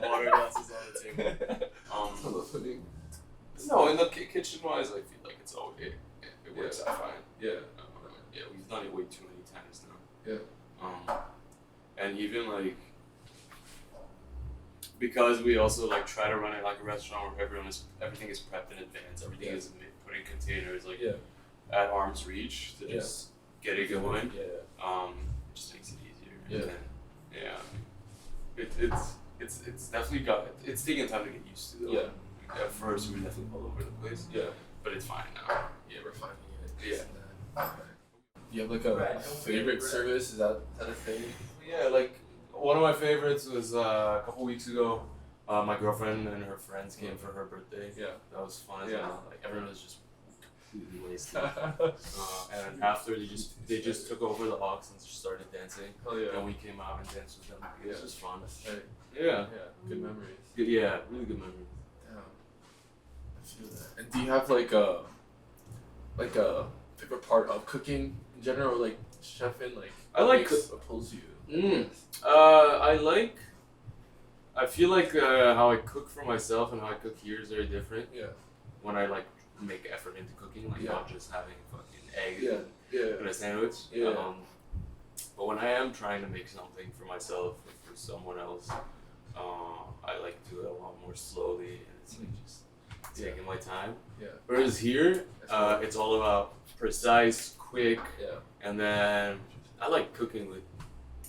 S3: water glasses on the table. No, in the kitchen wise, I feel like it's okay. It works out fine.
S2: Yeah.
S3: Yeah, we've done it way too many times now.
S2: Yeah.
S3: And even like because we also like try to run it like a restaurant where everything is prepped in advance. Everything is put in containers. Like
S6: at arm's reach to just get it going.
S2: Yeah.
S6: It just makes it easier.
S2: Yeah.
S6: And then, it's definitely it's taking time to get used to though.
S2: Yeah.
S6: At first we were definitely all over the place.
S2: Yeah.
S6: But it's fine now.
S2: Yeah, we're finding it.
S6: Yeah.
S2: You have like a favorite service? Is that a thing?
S6: Yeah, like one of my favorites was a couple weeks ago. My girlfriend and her friends came for her birthday.
S2: Yeah.
S6: That was fun as
S2: Yeah.
S6: well. Like everyone was just completely wasted. And after they just took over the aux and just started dancing.
S2: Oh yeah.
S6: And we came out and danced with them. It was just fun.
S2: Right.
S6: Yeah.
S2: Yeah. Good memories.
S6: Yeah, really good memories.
S2: Damn. I feel that. And do you have like a favorite part of cooking in general, or like chefing? Like
S6: I like
S2: what pulls you.
S6: I feel like how I cook for myself and how I cook here is very different.
S2: Yeah.
S6: When I like make effort into cooking, like
S2: Yeah.
S6: not just having fucking eggs
S2: Yeah.
S6: and a sandwich.
S2: Yeah.
S6: But when I am trying to make something for myself or for someone else, I like to do it a lot more slowly and it's like just taking my time.
S2: Yeah.
S6: Whereas here, it's all about precise, quick,
S2: Yeah.
S6: and then I like cooking with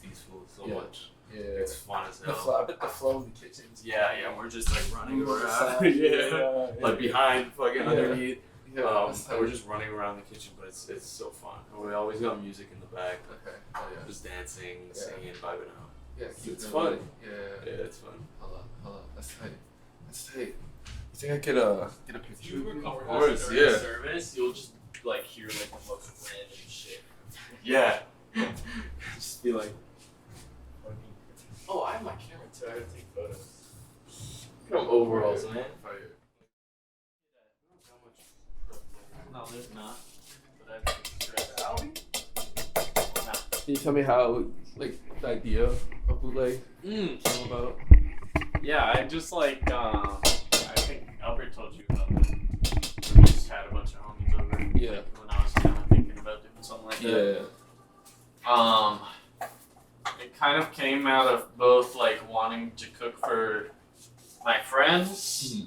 S6: these fools so
S2: Yeah.
S6: much.
S2: Yeah.
S6: It's fun as
S2: The
S6: hell.
S2: flow, I bet the flow in the kitchen's
S6: Yeah, we're just like running around.
S2: yeah.
S6: Like behind, fucking
S2: Yeah.
S6: underneath.
S2: Yeah.
S6: And we're just running around the kitchen, but it's so fun. And we always got music in the back,
S2: Okay. Oh yeah.
S6: just dancing,
S2: Yeah.
S6: singing, vibing out.
S2: Yeah.
S6: It's
S2: it
S6: fun.
S2: going. Yeah.
S6: Yeah, it's fun.
S2: Hold on. That's tight. That's tight. You think I could get a picture?
S4: If you record
S6: Of course,
S4: during
S6: yeah.
S4: the service, you'll just like hear like the most random shit.
S6: Yeah.
S2: Just be like.
S4: Oh, I have my camera too. I gotta take photos.
S6: Come overalls, man.
S2: Fire.
S4: No, there's not. But I
S2: Can you tell me how, like, the idea of Bootleg came about?
S4: Yeah, I just like I think Albert told you about it. We just had a bunch of homies over.
S2: Yeah.
S4: Like, when I was kind of thinking about doing something like that. It kind of came out of both like wanting to cook for my friends,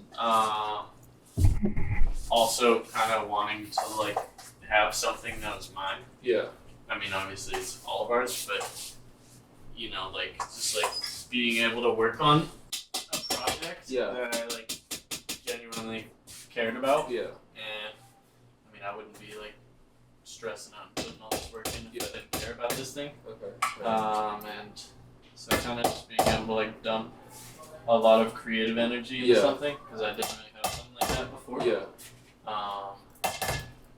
S4: also kind of wanting to like have something that was mine.
S2: Yeah.
S4: I mean, obviously it's all of ours, but you know, like just like being able to work on a project
S2: Yeah.
S4: that I like genuinely cared about.
S2: Yeah.
S4: And I mean, I wouldn't be like stressing out and putting all this work in if I didn't care about this thing.
S2: Okay.
S4: And so kind of just being able to like dump a lot of creative energy into
S2: Yeah.
S4: something because I didn't really have something like that before.
S2: Yeah.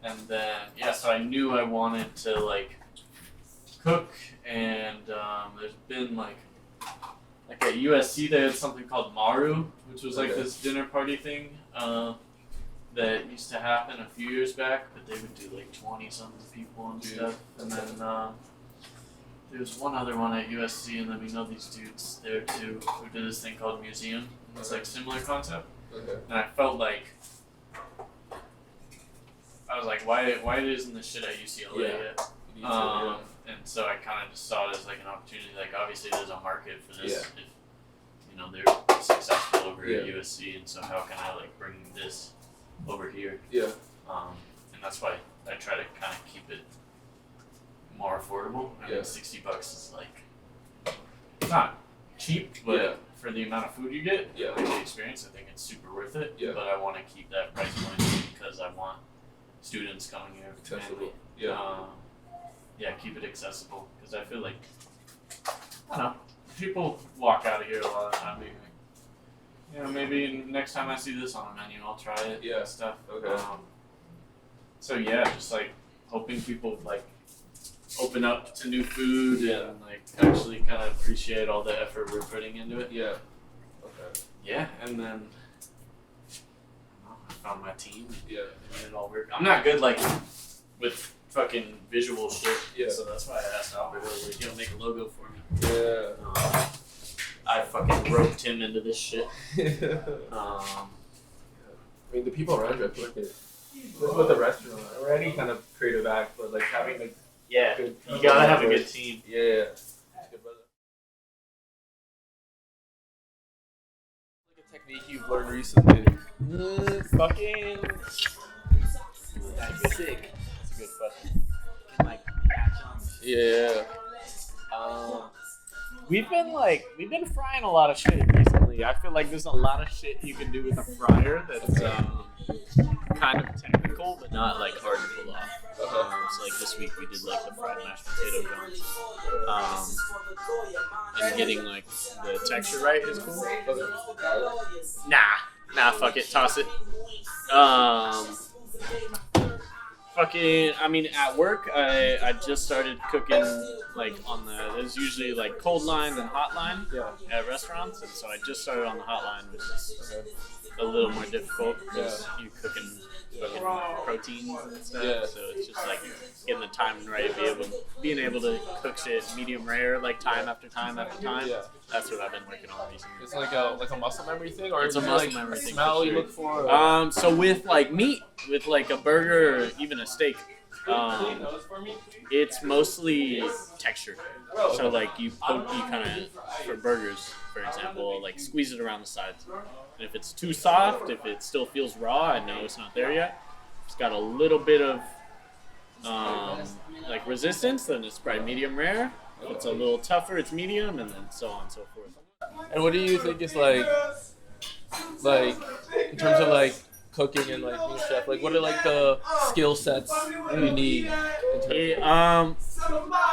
S4: And then so I knew I wanted to like cook, and there's been like at USC they had something called Maru, which was like
S2: Okay.
S4: this dinner party thing that used to happen a few years back, but they would do like 20-something people and stuff. And then there was one other one at USC, and then we know these dudes there too who did this thing called Museum. It's like similar concept.
S2: Okay.
S4: And I felt like I was like, why isn't this shit at UCLA
S2: Yeah.
S4: yet?
S2: You need to,
S4: And so I kind of just saw it as like an opportunity. Like obviously there's a market for this
S2: Yeah.
S4: if you know they're successful over at
S2: Yeah.
S4: USC, and so how can I like bring this over here?
S2: Yeah.
S4: And that's why I try to kind of keep it more affordable. I
S2: Yeah.
S4: mean, $60 is like not cheap, but
S2: Yeah.
S4: for the amount of food you get,
S2: Yeah.
S4: like the experience, I think it's super worth it.
S2: Yeah.
S4: But I want to keep that price point because I want students coming here
S2: Accessible.
S4: mainly. Keep it accessible because I feel like I don't know, people walk out of here a lot of the time being like, you know, maybe next time I see this on a menu, I'll try it.
S2: Yeah.
S4: And stuff.
S2: Okay.
S4: So yeah, just like hoping people like open up to new food and like actually kind of appreciate all the effort we're putting into it.
S2: Yeah. Okay.
S4: Yeah, and then I don't know, I found my team and
S2: Yeah.
S4: made it all work. I'm not good like with fucking visual shit,
S2: Yeah.
S4: so that's why I asked Albert over here to make a logo for me.
S2: Yeah.
S4: I fucking roped him into this shit.
S2: I mean, the people around you, I feel like with the restaurant or any kind of creative act, but like having like
S4: Yeah,
S2: good.
S4: you gotta have a good team.
S2: Yeah. Good brother. Like a technique you've learned recently.
S4: Fucking.
S2: That's sick. Yeah.
S7: We've been frying a lot of shit recently. I feel like there's a lot of shit you can do with a fryer that's kind of technical, but not like hard to pull off. So like this week we did like the fried mashed potato joints. And getting like the texture right is cool. Nah, fuck it, toss it. I mean, at work, I just started cooking, like, there's usually, like, cold line and hot line at restaurants, and so I just started on the hot line, which is a little more difficult, because you're cooking proteins and stuff, so it's just, like, getting the timing right, being able to cook shit medium rare, like, time after time after time. That's what I've been working on recently.
S2: It's like a muscle memory thing, or
S7: it's a muscle memory thing.
S2: Smell you look for?
S7: So with like meat, with like a burger or even a steak, it's mostly texture. So like you kind of, for burgers, for example, like squeeze it around the sides. And if it's too soft, if it still feels raw, I know it's not there yet. It's got a little bit of like resistance, then it's probably medium rare. If it's a little tougher, it's medium, and then so on and so forth.
S2: And what do you think is like in terms of like cooking and like being a chef? Like, what are like the skill sets you need?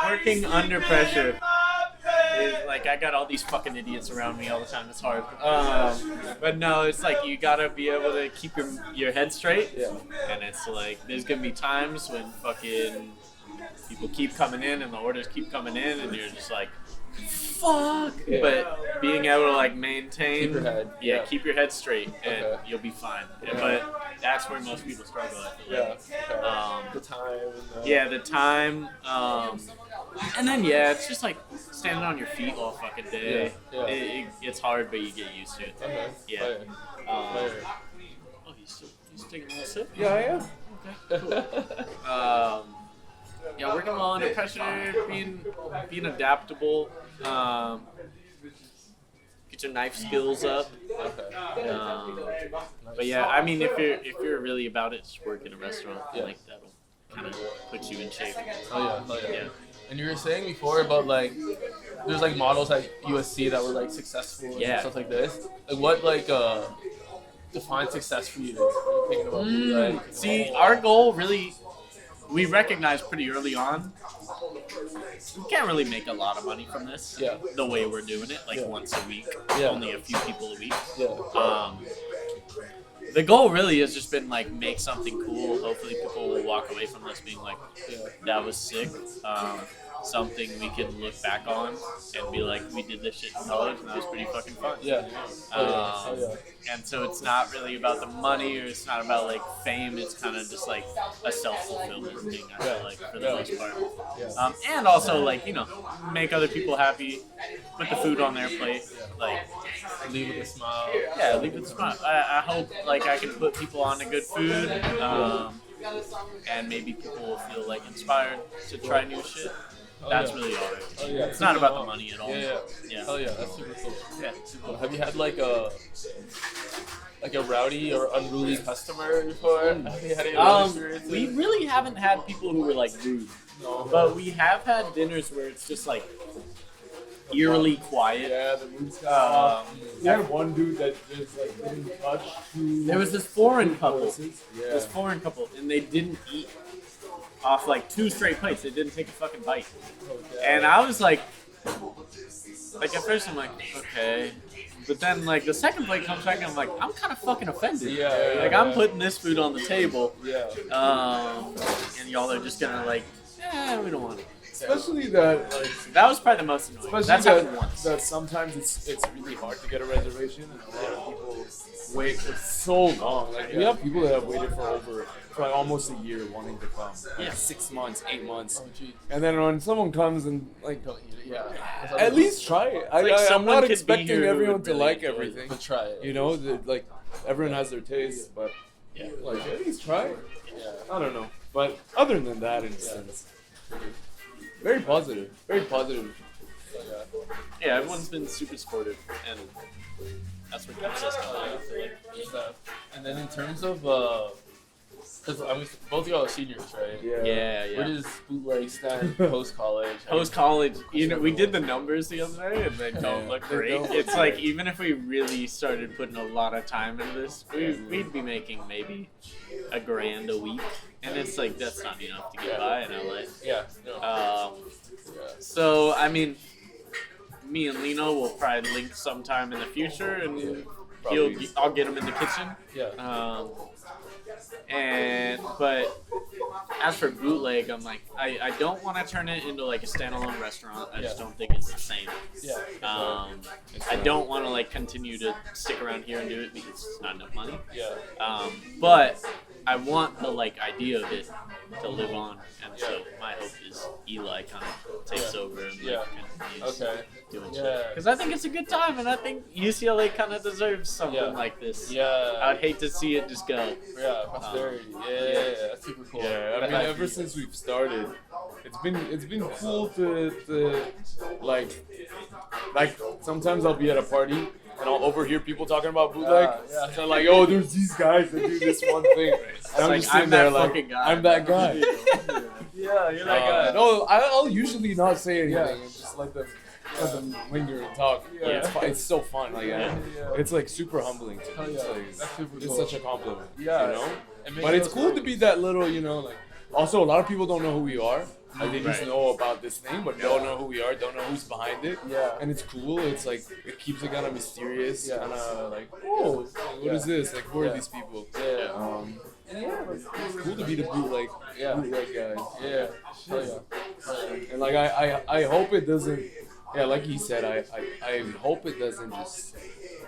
S7: Working under pressure is like I got all these fucking idiots around me all the time. It's hard. But no, it's like you gotta be able to keep your head straight. Yeah. And it's like there's gonna be times when fucking people keep coming in and the orders keep coming in and you're just like, fuck. Yeah. But being able to like maintain,
S2: keep your head.
S7: Yeah, keep your head straight and you'll be fine. Yeah. But that's where most people struggle. I feel like.
S2: The time.
S7: The time. And then it's just like standing on your feet all fucking day. It's hard, but you get used to it.
S2: Okay.
S7: Yeah. Oh, he's taking a little sip?
S2: Yeah, I am.
S7: Okay. Cool. Working well under pressure, being adaptable. Get your knife skills up. But I mean, if you're really about it, just work in a restaurant. Like that'll kind of put you in shape.
S2: Oh yeah. And you were saying before about like there's like models at USC that were like successful and stuff like this. Like what defines success for you? Thinking about
S7: see, our goal really. We recognized pretty early on, we can't really make a lot of money from this. The way we're doing it, like once a week, only a few people a week. The goal really has just been like make something cool. Hopefully, people will walk away from this being like, that was sick. Something we can look back on and be like, we did this shit in college and that was pretty fucking fun. And so it's not really about the money or it's not about like fame. It's kind of just like a self-fulfillment thing, I feel like, for the most part. And also like, make other people happy, put the food on their plate, like
S2: leave with a smile.
S7: Yeah, leave with a smile. I hope like I can put people on to good food, and maybe people will feel like inspired to try new shit. That's really all it is. It's not about the money at all.
S2: Oh yeah, that's super cool. Yeah, super cool. Have you had like a rowdy or unruly customer before? Have you had any experiences?
S7: We really haven't had people who were like rude. No. But we have had dinners where it's just like eerily quiet.
S2: Yeah, the mood's got off. We had one dude that just like didn't touch.
S7: There was this foreign couple. And they didn't eat off like 2 straight plates. They didn't take a fucking bite. And I was like at first I'm like, okay. But then like the second plate comes back and I'm like, I'm kind of fucking offended. I'm putting this food on the table. And y'all are just gonna like, we don't want it.
S2: Especially that
S7: that was probably the most annoying. That's happened once.
S2: That sometimes it's really hard to get a reservation and a lot of people wait for so long. Like we have people that have waited for like almost a year wanting to come. 6 months, 8 months. And then when someone comes and like at least try it. I'm not expecting everyone to like everything. But try it. Like everyone has their taste, but like at least try it. I don't know. But other than that instance, very positive. Very positive.
S7: Yeah, everyone's been super supportive, and that's what keeps us going.
S2: And then in terms of Because I mean, both of y'all are seniors, right?
S7: Yeah.
S2: Where does Bootleg stand post college?
S7: Post college, we did the numbers the other day, and they don't look great. It's like even if we really started putting a lot of time into this, we'd be making maybe $1,000 a week, and it's like that's not enough to get by in LA.
S2: Yeah. No.
S7: So I mean, me and Lino will probably link sometime in the future, and I'll get him in the kitchen.
S2: Yeah.
S7: But as for Bootleg, I'm like, I don't want to turn it into like a standalone restaurant. I just don't think it's the same.
S2: Yeah.
S7: I don't want to like continue to stick around here and do it because it's not enough money.
S2: Yeah.
S7: But I want the like idea of it to live on, and so my hope is Eli kind of takes over and continues doing shit. Because I think it's a good time, and I think UCLA kind of deserves something like this.
S2: Yeah.
S7: I'd hate to see it just go.
S2: Yeah, prosperity. Yeah, that's super cool.
S8: Yeah, I mean, ever since we've started, it's been cool to like sometimes I'll be at a party and I'll overhear people talking about Bootleg.
S2: Yeah.
S8: So like, oh, there's these guys that do this one thing. And I'm just sitting there like, I'm that guy.
S2: Yeah, you're that guy.
S8: No, I'll usually not say anything and just let them linger and talk.
S2: Yeah.
S8: It's so fun. Like, it's like super humbling to me.
S2: That's super
S8: It's
S2: cool.
S8: such a compliment.
S2: Yeah.
S8: You know?
S2: It makes
S8: But it's
S2: us
S8: cool to
S2: like-
S8: be that little, like. Also, a lot of people don't know who we are. Like, they just know about this thing, but don't know who we are, don't know who's behind it.
S2: Yeah.
S8: And it's cool. It's like, it keeps it kind of mysterious.
S2: Yeah.
S8: Kind of like, oh, what is this? Like, who are these people?
S2: Yeah.
S8: It's cool to be the bootleg guys.
S2: Yeah. Hell yeah.
S8: And like, I hope it doesn't, like he said, I hope it doesn't just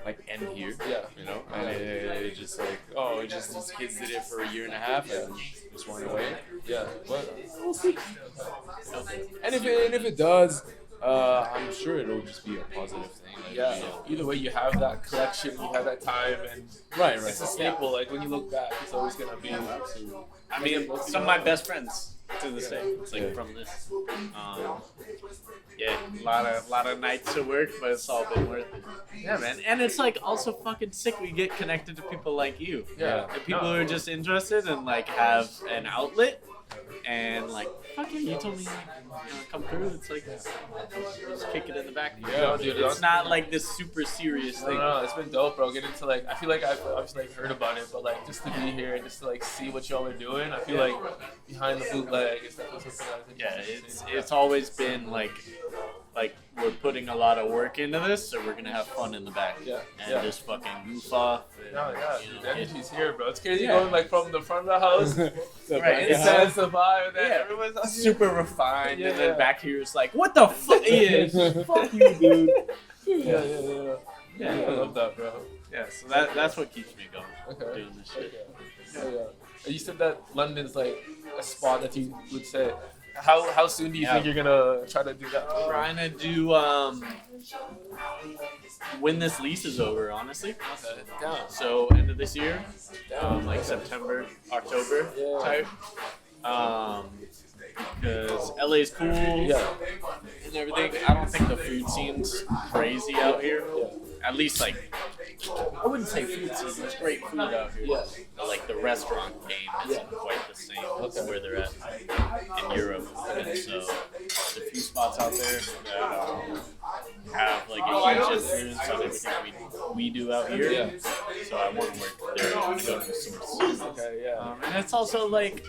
S8: like end here.
S2: Yeah.
S8: You know? And it just like, oh, it's just these kids did it for a year and a half and just went away.
S2: Yeah.
S8: But we'll see. And if it does, I'm sure it'll just be a positive thing. Like,
S2: Yeah. Either way, you have that collection, you have that time, and
S8: Right.
S2: it's a staple. Like when you look back, it's always gonna be.
S7: I mean, some of my best friends do the same. It's like from this. A lot of nights to work, but it's all been worth it. Yeah, man. And it's like also fucking sick. We get connected to people like you.
S2: Yeah.
S7: The people who are just interested and like have an outlet. And like, fuck yeah, you told me come through. It's like, just kick it in the back.
S2: Yeah, dude.
S7: It's not like this super serious thing.
S2: No, it's been dope, bro. Getting to like, I feel like I've obviously like heard about it, but like just to be here and just to like see what y'all are doing, I feel like behind the bootleg is definitely something
S7: It's always been like we're putting a lot of work into this, so we're gonna have fun in the back.
S2: Yeah.
S7: And just fucking goof off. And,
S2: The energy's here, bro. It's crazy going like from the front of the house.
S7: Right,
S2: It says the vibe, and then everyone's out here.
S7: super refined, and
S2: Yeah.
S7: then back here it's like, what the fuck? Fuck you, dude.
S2: Yeah, I love that, bro.
S7: Yeah, so that's what keeps me going.
S2: Okay.
S7: Doing this shit.
S2: Yeah. And you said that London's like a spot that you would say. How soon do you think you're gonna try to do that?
S7: Trying to do when this lease is over, honestly. So end of this year, like September, October type. Because LA is cool and everything. I don't think the food scene's crazy out here. At least like, I wouldn't say food scene. There's great food out here. But like the restaurant game isn't quite the same as where they're at in Europe. And so there's a few spots out there that have like a huge influence on everything we do out here. So I want to work there. I want to go to the source. And it's also like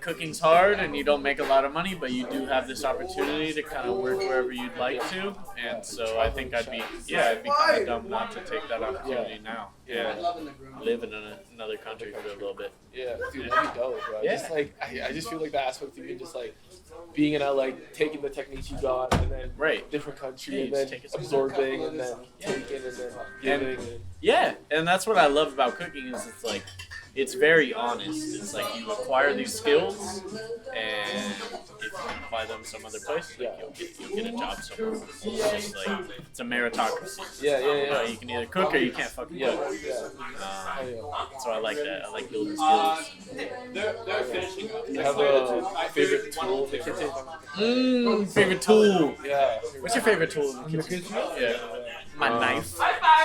S7: cooking's hard and you don't make a lot of money, but you do have this opportunity to kind of work wherever you'd like to. And so I think I'd be kind of dumb not to take that opportunity now. Live in another country for a little bit.
S2: Yeah, dude, that'd be dope, bro.
S7: Yeah.
S2: Just like I just feel like the aspect of you just like being in LA, taking the techniques you got, and then different country, and then absorbing, and then taking, and then giving.
S7: Yeah, and that's what I love about cooking is it's like, it's very honest. It's like you acquire these skills, and if you can apply them some other place, like you'll get a job somewhere. It's just like, it's a meritocracy. You can either cook or you can't fucking cook. So I like that. I like building skills.
S2: You have a favorite tool in the kitchen?
S7: Favorite tool.
S2: Yeah.
S7: What's your favorite tool in the kitchen? My knife.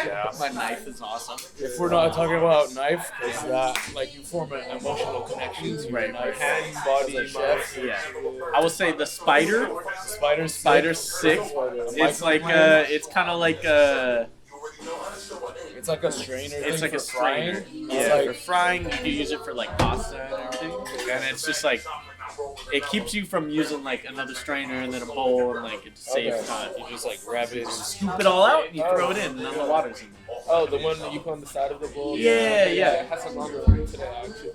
S8: Yeah.
S7: My knife is awesome.
S8: If we're not talking about knife, because that, like, you form an emotional connection to your knife. Hand, body, chef.
S7: Yeah. I will say the spider. Spider's sick. It's like it's kind of like a.
S8: It's like a strainer.
S7: It's like a strainer.
S8: Frying.
S7: Yeah, for frying. You can use it for like pasta and everything. And it's just like it keeps you from using like another strainer and then a bowl and like it saves time.
S8: You just like grab it and
S7: Scoop it all out and you throw it in and then the water's in there.
S5: Oh, the one that you put on the side of the bowl?
S7: Yeah.
S5: It has some longer ring today, actually.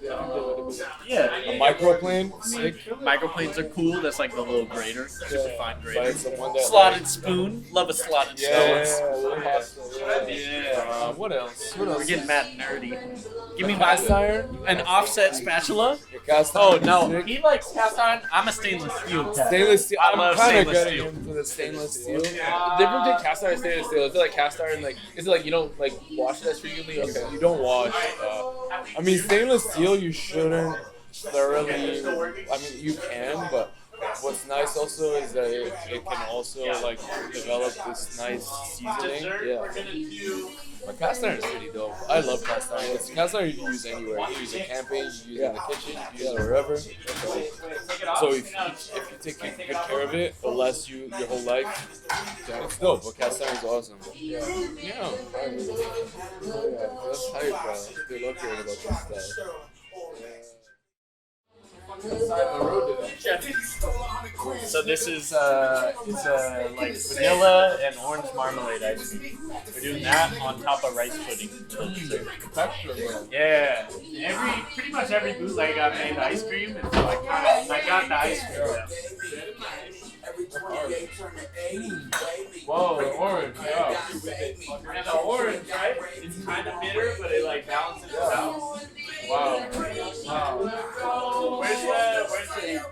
S7: Yeah.
S8: a microplane. Sick.
S7: Microplanes are cool. That's like the little grater, super fine
S8: But
S7: grater.
S8: it's the one that
S7: Slotted spoon. Love a slotted spoon.
S8: Yeah. What else?
S7: We're getting mad nerdy. Give me
S8: Cast
S7: my
S8: iron.
S7: an offset spatula.
S8: Your cast
S7: Oh
S8: iron.
S7: no,
S8: Sick.
S7: he likes cast iron. I'm a stainless steel cat.
S8: Stainless steel.
S7: I
S8: I'm
S7: love
S8: kind of
S7: stainless
S8: getting
S7: steel.
S8: into the stainless steel.
S5: The difference between cast iron and stainless steel, is it like cast iron, like, is it like you don't like wash it as frequently? Okay.
S8: You don't wash. I mean, stainless steel, you shouldn't thoroughly. I mean, you can, but what's nice also is that it can also like develop this nice seasoning.
S5: Yeah.
S8: But cast iron is pretty dope. I love cast iron. It's cast iron you can use anywhere. You use it camping, you use it in the kitchen, you use it wherever. So if you take good care of it, it'll last you your whole life. It's dope, but cast iron is awesome. Yeah.
S5: That's hype, bro. They love hearing about this stuff.
S7: So this is it's like vanilla and orange marmalade ice cream. We're doing that on top of rice pudding. Yeah, pretty much every bootleg I've made ice cream, and so I got the ice cream down.
S8: Whoa, orange, yeah.
S7: And the orange, right? It's kind of bitter, but it like balances it out.
S8: Wow.
S7: Where's the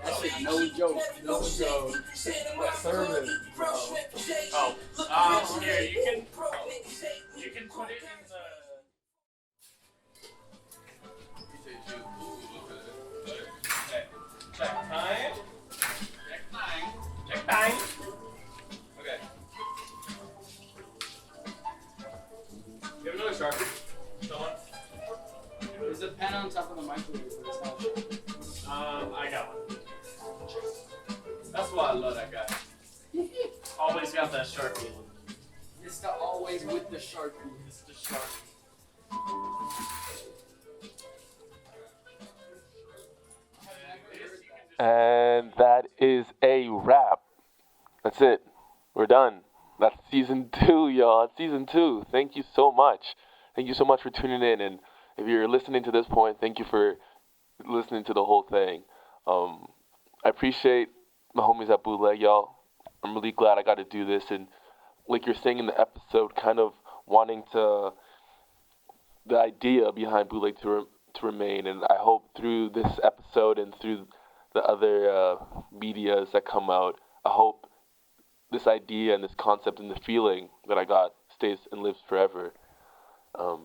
S7: that shit? No joke.
S8: Service.
S7: Oh, here you can put it in the.
S5: Check time.
S7: Check time.
S5: Okay. You have another Sharpie? Someone?
S4: There's a pen on top of the microwave, but it's not sharp.
S7: I got one.
S5: That's why I love that guy.
S7: Always got that Sharpie.
S4: It's the always with the Sharpie. It's the Sharpie.
S1: And that is a wrap. That's it. We're done. That's season 2, y'all. It's season 2. Thank you so much. Thank you so much for tuning in. And if you're listening to this point, thank you for listening to the whole thing. I appreciate my homies at Bootleg, y'all. I'm really glad I got to do this. And like you're saying in the episode, kind of wanting to, the idea behind Bootleg to remain. And I hope through this episode and through the other medias that come out, I hope this idea and this concept and the feeling that I got stays and lives forever. I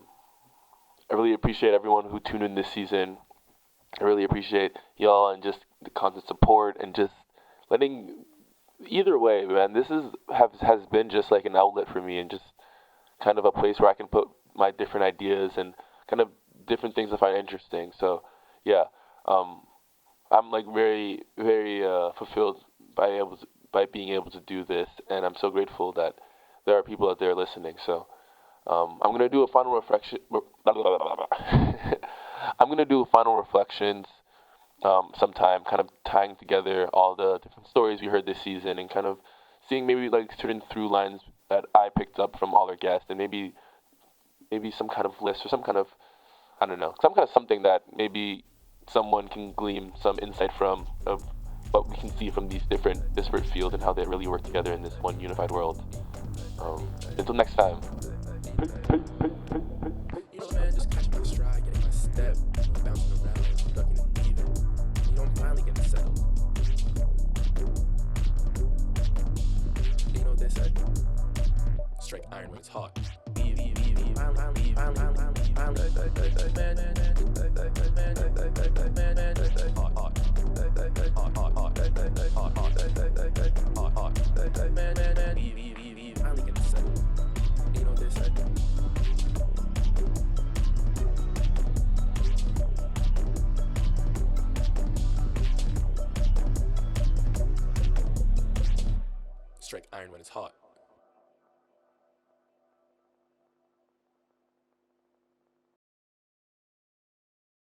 S1: really appreciate everyone who tuned in this season. I really appreciate y'all and just the constant support and just letting, either way, man, this has been just like an outlet for me and just kind of a place where I can put my different ideas and kind of different things I find interesting. So, yeah, I'm like very, very fulfilled by being able to do this, and I'm so grateful that there are people out there listening. So, I'm gonna do a final reflection. I'm gonna do final reflections sometime, kind of tying together all the different stories we heard this season and kind of seeing maybe like certain through lines that I picked up from all our guests, and maybe some kind of list or some kind of, I don't know, some kind of something that maybe someone can glean some insight from of what we can see from these different disparate fields and how they really work together in this one unified world. Until next time.
S9: You know, man, just catching my stride, getting my step, bouncing around, ducking and weaving. You know, I'm finally getting settled. You know what they say? Strike iron when it's hot. Finally getting settled. iron when it's hot.